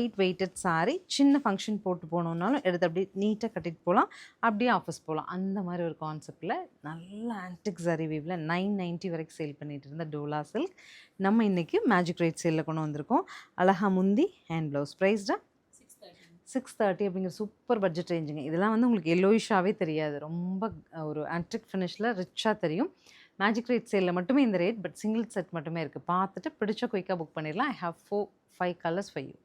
Light weighted saree சின்ன function போட்டு போகணுன்னாலும் எடுத்து அப்படியே நீட்டாக கட்டிட்டு போகலாம், அப்படியே ஆஃபீஸ் போகலாம். அந்த மாதிரி ஒரு கான்செப்டில் நல்ல ஆன்டிக் ஜரி வீவில் 990 வரைக்கும் சேல் பண்ணிட்டு இருந்த டோலா சில்க் நம்ம இன்றைக்கி மேஜிக் ரேட் சேலில் கொண்டு வந்திருக்கோம். அழகா முந்தி அண்ட் ப்ளவுஸ் ப்ரைஸ்டா 630 அப்படிங்கிற சூப்பர் பட்ஜெட் ரேஞ்சுங்க. இதெல்லாம் வந்து உங்களுக்கு எல்லோயிஷாகவே தெரியாது, ரொம்ப ஒரு ஆன்டிக் ஃபினிஷில் ரிச்சாக தெரியும். மேஜிக் ரேட் சேலில் மட்டுமே இந்த ரேட், பட் சிங்கிள் செட் மட்டுமே இருக்குது. பார்த்துட்டு பிடிச்ச குயிக்காக புக் பண்ணிடலாம். I have 4-5 colours for you.